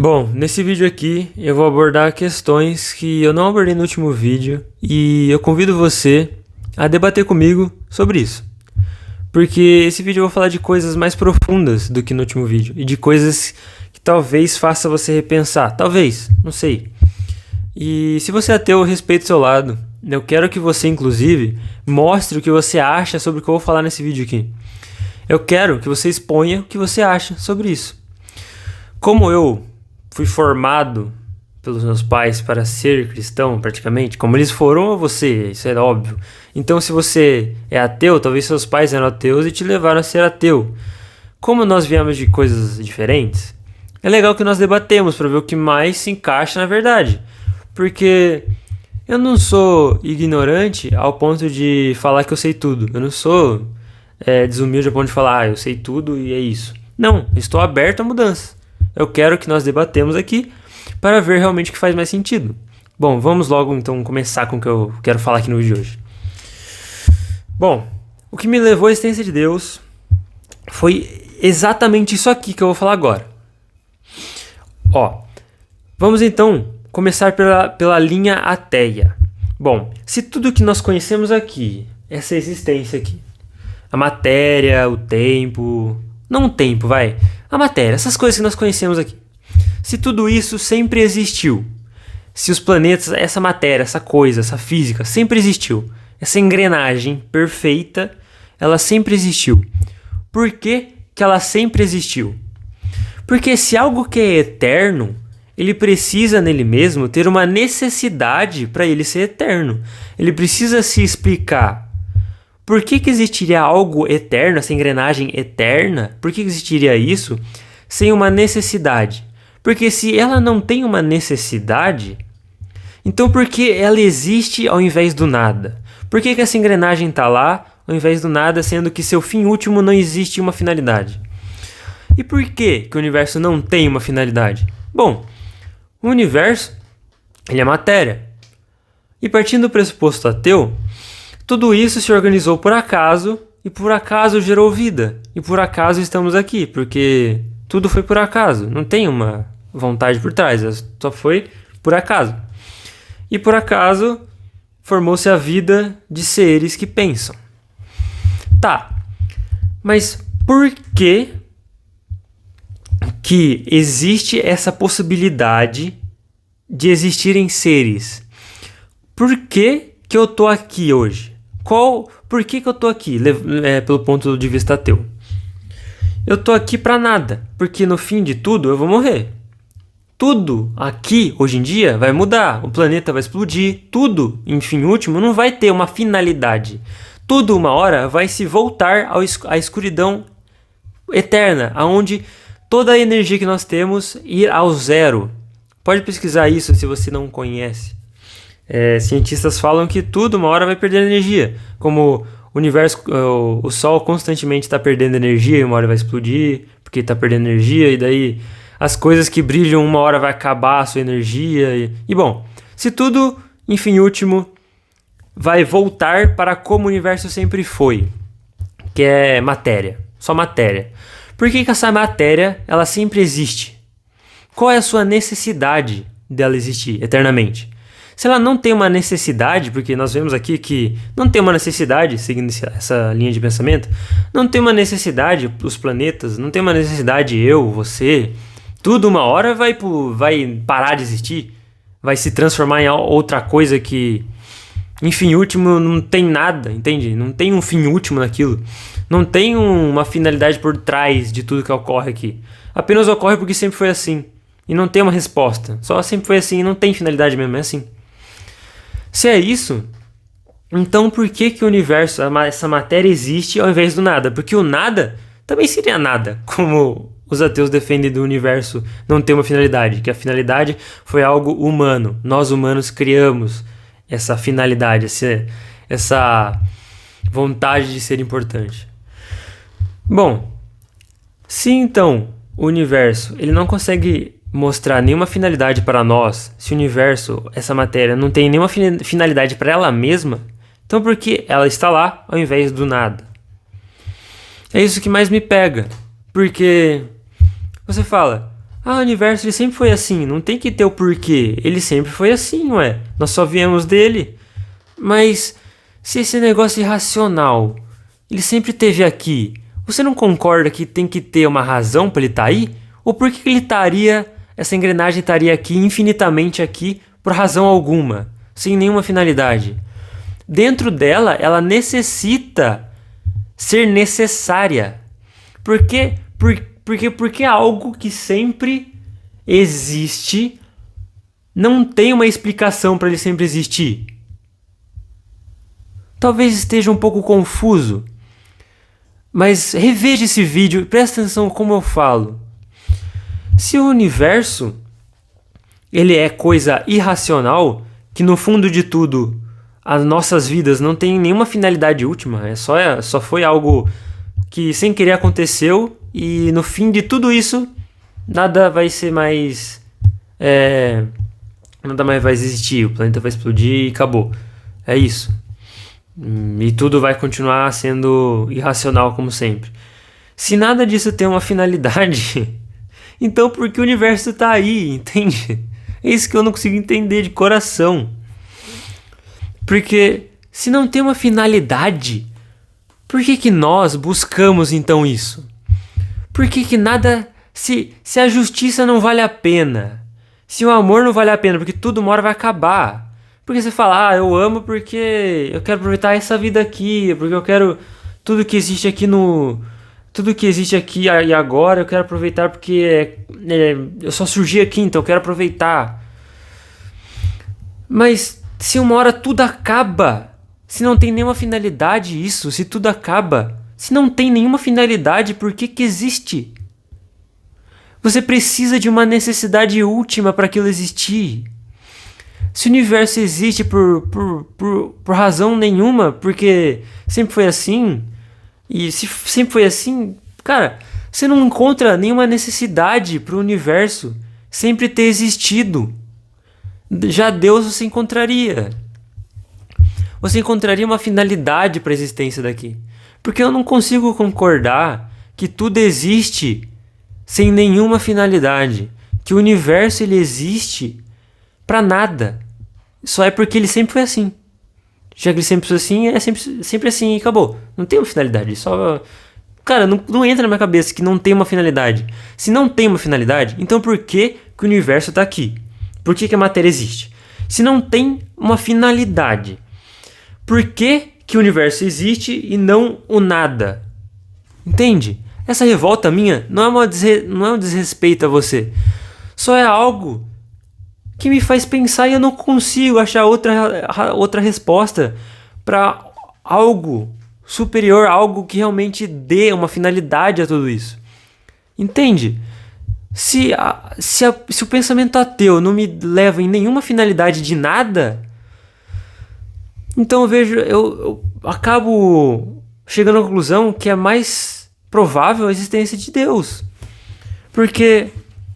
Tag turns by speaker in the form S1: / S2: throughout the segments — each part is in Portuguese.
S1: Bom, nesse vídeo aqui eu vou abordar questões que eu não abordei no último vídeo e eu convido você a debater comigo sobre isso. Porque esse vídeo eu vou falar de coisas mais profundas do que no último vídeo e de coisas que talvez faça você repensar, talvez, não sei. E se você é ateu, eu respeito o seu lado. Eu quero que você, inclusive, mostre o que você acha sobre o que eu vou falar nesse vídeo aqui. Eu quero que você exponha o que você acha sobre isso. Como eu fui formado pelos meus pais para ser cristão, praticamente, como eles foram a você, isso é óbvio. Então, se você é ateu, talvez seus pais eram ateus e te levaram a ser ateu. Como nós viemos de coisas diferentes, é legal que nós debatemos para ver o que mais se encaixa na verdade. Porque eu não sou ignorante ao ponto de falar que eu sei tudo. Eu não sou desumilde ao ponto de falar, eu sei tudo e é isso. Não, eu estou aberto a mudanças. Eu quero que nós debatemos aqui para ver realmente o que faz mais sentido. Bom, vamos logo então começar com o que eu quero falar aqui no vídeo de hoje. Bom, o que me levou à existência de Deus foi exatamente isso aqui que eu vou falar agora. Vamos então começar pela linha ateia. Bom, se tudo que nós conhecemos aqui, essa existência aqui, a matéria, o tempo... Não o tempo, vai. A matéria, essas coisas que nós conhecemos aqui. Se tudo isso sempre existiu, se os planetas, essa matéria, essa coisa, essa física sempre existiu, essa engrenagem perfeita, ela sempre existiu. Por que que ela sempre existiu? Porque se algo que é eterno, ele precisa nele mesmo ter uma necessidade para ele ser eterno. Ele precisa se explicar. Por que existiria algo eterno, essa engrenagem eterna? Por que existiria isso sem uma necessidade? Porque se ela não tem uma necessidade, então por que ela existe ao invés do nada? Por que essa engrenagem está lá ao invés do nada, sendo que seu fim último não existe uma finalidade? E por que o universo não tem uma finalidade? Bom, o universo ele é matéria. E partindo do pressuposto ateu, tudo isso se organizou por acaso e por acaso gerou vida. E por acaso estamos aqui, porque tudo foi por acaso. Não tem uma vontade por trás, só foi por acaso. E por acaso formou-se a vida de seres que pensam. Tá, mas por que existe essa possibilidade de existirem seres? Por que eu tô aqui hoje? Por que eu tô aqui, pelo ponto de vista ateu? Eu tô aqui pra nada, porque no fim de tudo eu vou morrer. Tudo aqui, hoje em dia, vai mudar, o planeta vai explodir, tudo, em fim último, não vai ter uma finalidade. Tudo, uma hora, vai se voltar à escuridão eterna, aonde toda a energia que nós temos ir ao zero. Pode pesquisar isso se você não conhece. Cientistas falam que tudo uma hora vai perder energia, como o universo, o Sol constantemente está perdendo energia e uma hora vai explodir porque está perdendo energia, e daí as coisas que brilham uma hora vai acabar a sua energia e bom, se tudo, em fim último, vai voltar para como o universo sempre foi, que é matéria, só matéria. Por que essa matéria ela sempre existe? Qual é a sua necessidade dela existir eternamente? Se ela não tem uma necessidade, porque nós vemos aqui que não tem uma necessidade, seguindo essa linha de pensamento, não tem uma necessidade os planetas, não tem uma necessidade eu, você, tudo uma hora vai parar de existir, vai se transformar em outra coisa que, em fim último, não tem nada, entende? Não tem um fim último naquilo, não tem uma finalidade por trás de tudo que ocorre aqui. Apenas ocorre porque sempre foi assim, e não tem uma resposta, só sempre foi assim e não tem finalidade mesmo, é assim. Se é isso, então por que o universo, essa matéria existe ao invés do nada? Porque o nada também seria nada, como os ateus defendem do universo não ter uma finalidade, que a finalidade foi algo humano. Nós humanos criamos essa finalidade, essa vontade de ser importante. Bom, se então o universo ele não consegue mostrar nenhuma finalidade para nós, se o universo, essa matéria, não tem nenhuma finalidade para ela mesma, então por que ela está lá ao invés do nada? É isso que mais me pega, porque você fala, Ah, o universo ele sempre foi assim, não tem que ter o porquê. Ele sempre foi assim, ué. Nós só viemos dele. Mas se esse negócio irracional, ele sempre esteve aqui, você não concorda que tem que ter uma razão para ele estar aí? Ou por que ele estaria, essa engrenagem estaria aqui, infinitamente aqui, por razão alguma, sem nenhuma finalidade? Dentro dela, ela necessita ser necessária. Por quê? Porque algo que sempre existe não tem uma explicação para ele sempre existir. Talvez esteja um pouco confuso, mas reveja esse vídeo e presta atenção como eu falo. Se o universo ele é coisa irracional, que no fundo de tudo as nossas vidas não tem nenhuma finalidade última, só foi algo que sem querer aconteceu e no fim de tudo isso nada vai ser mais nada mais vai existir, o planeta vai explodir e acabou. É isso. E tudo vai continuar sendo irracional como sempre. Se nada disso tem uma finalidade, então por que o universo tá aí, entende? É isso que eu não consigo entender de coração. Porque se não tem uma finalidade, por que nós buscamos então isso? Por que nada... Se a justiça não vale a pena, se o amor não vale a pena, porque tudo uma hora vai acabar... Porque você fala, eu amo porque eu quero aproveitar essa vida aqui, porque eu quero tudo que existe aqui tudo que existe aqui e agora eu quero aproveitar porque eu só surgi aqui, então eu quero aproveitar. Mas se uma hora tudo acaba, se não tem nenhuma finalidade isso, se tudo acaba, se não tem nenhuma finalidade, por que existe? Você precisa de uma necessidade última para aquilo existir. Se o universo existe por razão nenhuma, porque sempre foi assim, e se sempre foi assim, cara, você não encontra nenhuma necessidade para o universo sempre ter existido. Já Deus você encontraria. Você encontraria uma finalidade para a existência daqui. Porque eu não consigo concordar que tudo existe sem nenhuma finalidade. Que o universo ele existe para nada. Só é porque ele sempre foi assim. Já que ele sempre foi assim, é sempre assim e acabou. Não tem uma finalidade. Só... Cara, não entra na minha cabeça que não tem uma finalidade. Se não tem uma finalidade, então por que o universo está aqui? Por que a matéria existe? Se não tem uma finalidade, por que o universo existe e não o nada? Entende? Essa revolta minha não é um desrespeito a você. Só é algo que me faz pensar e eu não consigo achar outra resposta para algo superior, algo que realmente dê uma finalidade a tudo isso. Entende? Se o pensamento ateu não me leva em nenhuma finalidade de nada, então eu acabo chegando à conclusão que é mais provável a existência de Deus. Porque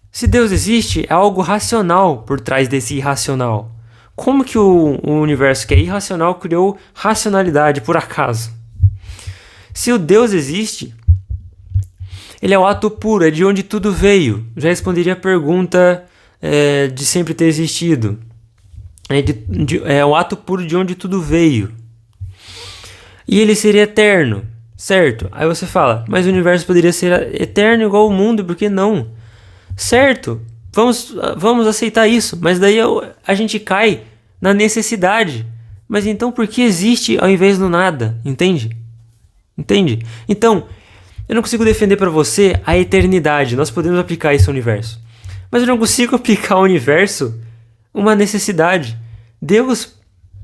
S1: se Deus existe, é algo racional por trás desse irracional. Como que o universo que é irracional criou racionalidade por acaso? Se o Deus existe, ele é o ato puro, é de onde tudo veio. Já responderia a pergunta de sempre ter existido. É o ato puro de onde tudo veio. E ele seria eterno, certo? Aí você fala, mas o universo poderia ser eterno igual ao mundo, por que não? Certo, vamos aceitar isso, mas daí a gente cai na necessidade. Mas então por que existe ao invés do nada? Entende? Então, eu não consigo defender para você a eternidade, nós podemos aplicar isso ao universo. Mas eu não consigo aplicar ao universo uma necessidade. Deus,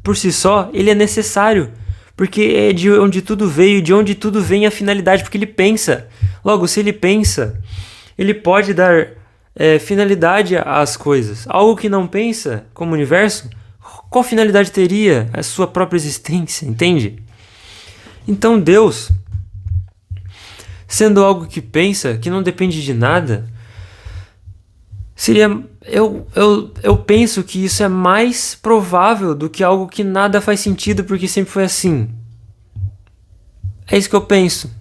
S1: por si só, ele é necessário, porque é de onde tudo veio, de onde tudo vem a finalidade, porque ele pensa. Logo, se ele pensa, ele pode dar finalidade às coisas. Algo que não pensa, como o universo, qual finalidade teria a sua própria existência, entende? Então Deus, sendo algo que pensa, que não depende de nada, seria... Eu penso que isso é mais provável do que algo que nada faz sentido porque sempre foi assim. É isso que eu penso.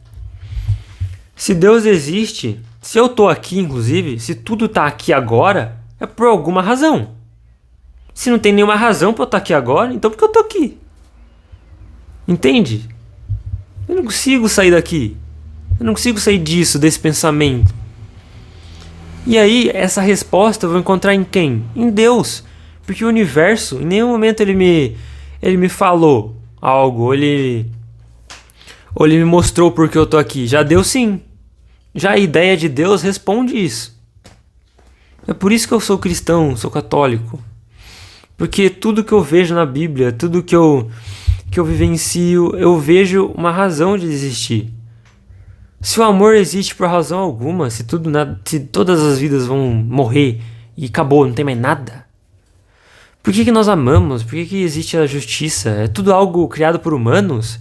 S1: Se Deus existe, Se eu tô aqui, inclusive, se tudo tá aqui agora, é por alguma razão. Se não tem nenhuma razão pra eu estar aqui agora, então por que eu tô aqui? Entende? Eu não consigo sair daqui. Eu não consigo sair disso, desse pensamento. E aí, essa resposta eu vou encontrar em quem? Em Deus. Porque o universo, em nenhum momento ele me falou algo, ou ele me mostrou por que eu tô aqui. Já deu sim. Já a ideia de Deus responde isso. É por isso que eu sou cristão, sou católico. Porque tudo que eu vejo na Bíblia, tudo que eu vivencio, eu vejo uma razão de existir. Se o amor existe por razão alguma, se todas as vidas vão morrer e acabou, não tem mais nada. Por que nós amamos? Por que existe a justiça? É tudo algo criado por humanos?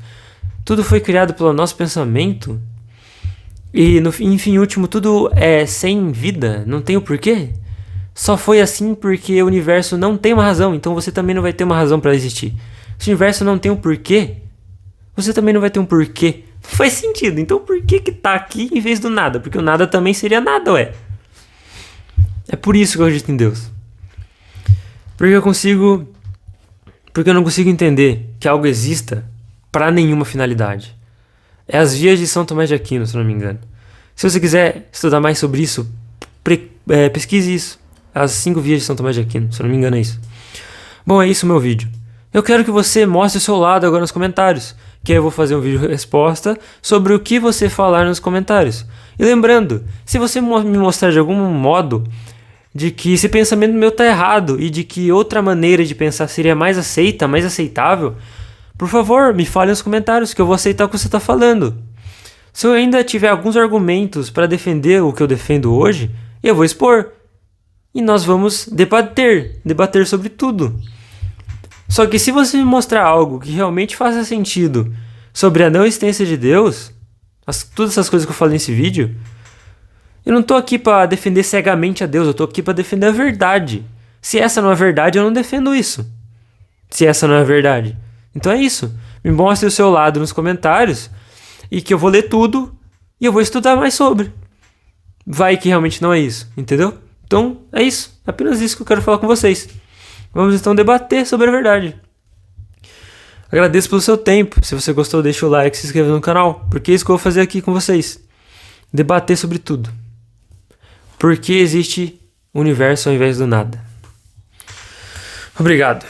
S1: Tudo foi criado pelo nosso pensamento? E no fim último, tudo é sem vida? Não tem o porquê? Só foi assim porque o universo não tem uma razão, então você também não vai ter uma razão para existir. Se o universo não tem um porquê, você também não vai ter um porquê. Não faz sentido. Então por que tá aqui em vez do nada? Porque o nada também seria nada, ué. É por isso que eu acredito em Deus. Porque eu não consigo entender que algo exista para nenhuma finalidade. É as vias de São Tomás de Aquino, se não me engano. Se você quiser estudar mais sobre isso, pesquise isso. As 5 vias de São Tomás de Aquino, se não me engano é isso. Bom, é isso o meu vídeo. Eu quero que você mostre o seu lado agora nos comentários, que eu vou fazer um vídeo resposta sobre o que você falar nos comentários. E lembrando, se você me mostrar de algum modo de que esse pensamento meu tá errado e de que outra maneira de pensar seria mais aceita, mais aceitável, por favor, me fale nos comentários que eu vou aceitar o que você está falando. Se eu ainda tiver alguns argumentos para defender o que eu defendo hoje, eu vou expor. E nós vamos debater sobre tudo. Só que se você me mostrar algo que realmente faça sentido sobre a não existência de Deus, todas essas coisas que eu falei nesse vídeo, eu não tô aqui para defender cegamente a Deus, eu tô aqui para defender a verdade. Se essa não é verdade, eu não defendo isso. Se essa não é verdade. Então é isso. Me mostre o seu lado nos comentários e que eu vou ler tudo e eu vou estudar mais sobre. Vai que realmente não é isso, entendeu? Então é isso. É apenas isso que eu quero falar com vocês. Vamos então debater sobre a verdade. Agradeço pelo seu tempo. Se você gostou, deixa o like e se inscreva no canal, porque é isso que eu vou fazer aqui com vocês. Debater sobre tudo. Por que existe o universo ao invés do nada? Obrigado.